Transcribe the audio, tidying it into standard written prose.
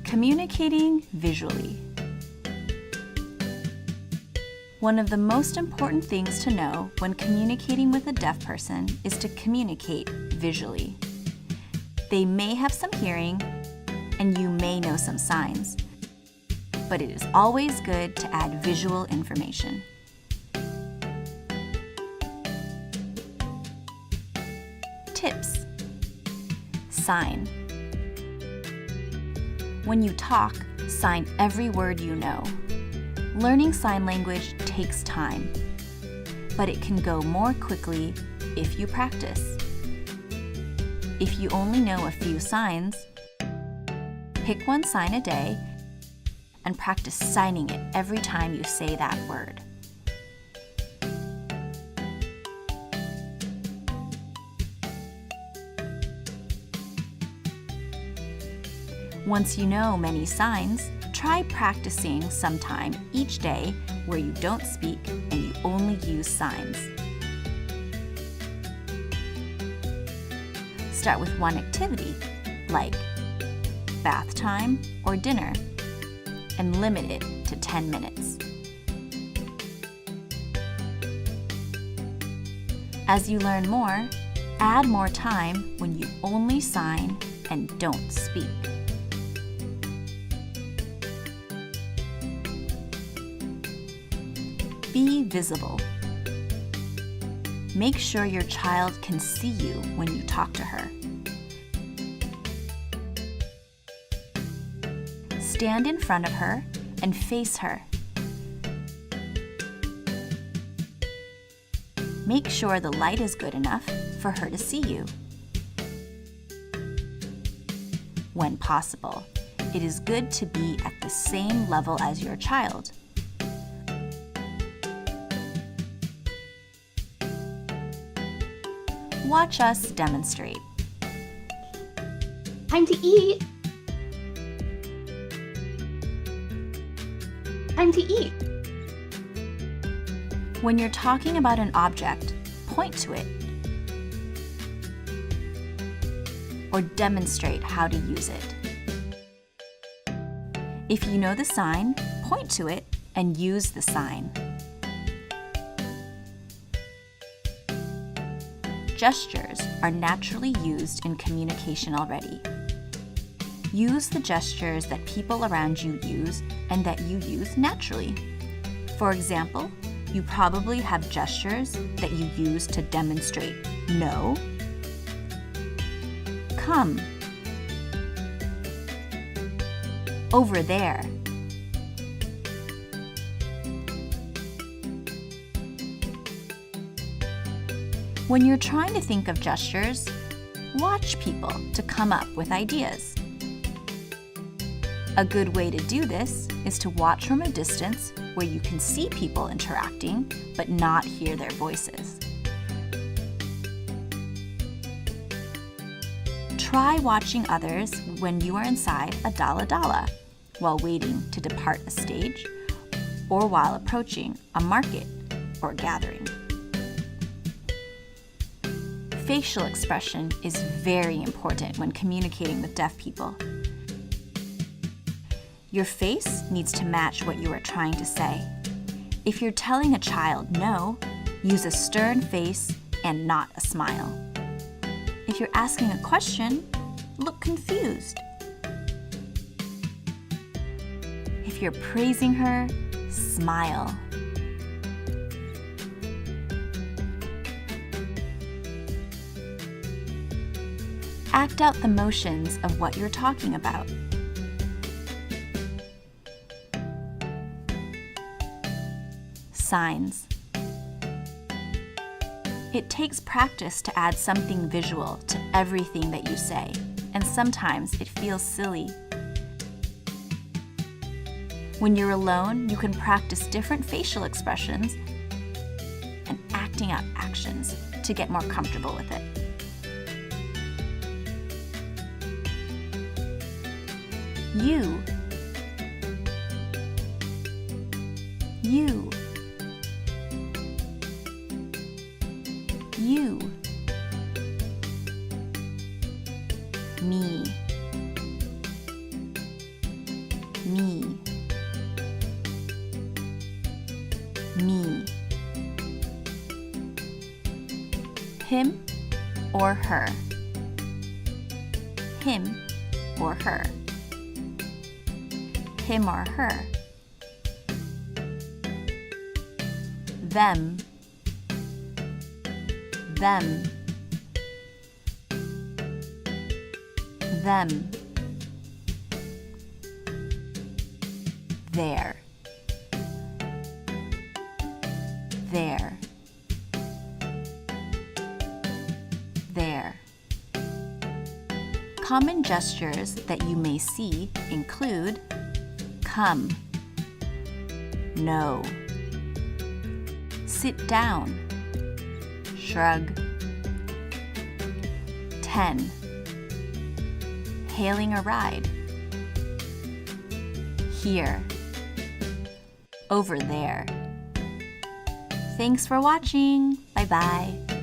Communicating visually. One of the most important things to know when communicating with a deaf person is to communicate visually. They may have some hearing, and you may know some signs, but it is always good to add visual information. Tips. Sign. When you talk, sign every word you know. Learning sign language takes time, but it can go more quickly if you practice. If you only know a few signs, pick one sign a day and practice signing it every time you say that word. Once you know many signs, try practicing sometime each day where you don't speak and you only use signs. Start with one activity, like bath time or dinner, and limit it to 10 minutes. As you learn more, add more time when you only sign and don't speak. Be visible. Make sure your child can see you when you talk to her. Stand in front of her and face her. Make sure the light is good enough for her to see you. When possible, it is good to be at the same level as your child. Watch us demonstrate. Time to eat. Time to eat. When you're talking about an object, point to it or demonstrate how to use it. If you know the sign, point to it and use the sign. Gestures are naturally used in communication already. Use the gestures that people around you use and that you use naturally. For example, you probably have gestures that you use to demonstrate no, come, over there. When you're trying to think of gestures, watch people to come up with ideas. A good way to do this is to watch from a distance where you can see people interacting but not hear their voices. Try watching others when you are inside a dala while waiting to depart a stage or while approaching a market or gathering. Facial expression is very important when communicating with deaf people. Your face needs to match what you are trying to say. If you're telling a child no, use a stern face and not a smile. If you're asking a question, look confused. If you're praising her, smile. Act out the motions of what you're talking about. Signs. It takes practice to add something visual to everything that you say, and sometimes it feels silly. When you're alone, you can practice different facial expressions and acting out actions to get more comfortable with it. You. You. You. Me. Him or her. Him or her. Him or her. Them. Them. Them. There. There. There. Common gestures that you may see include come, no, sit down, shrug, 10, hailing a ride, here, over there. Thanks for watching. Bye-bye.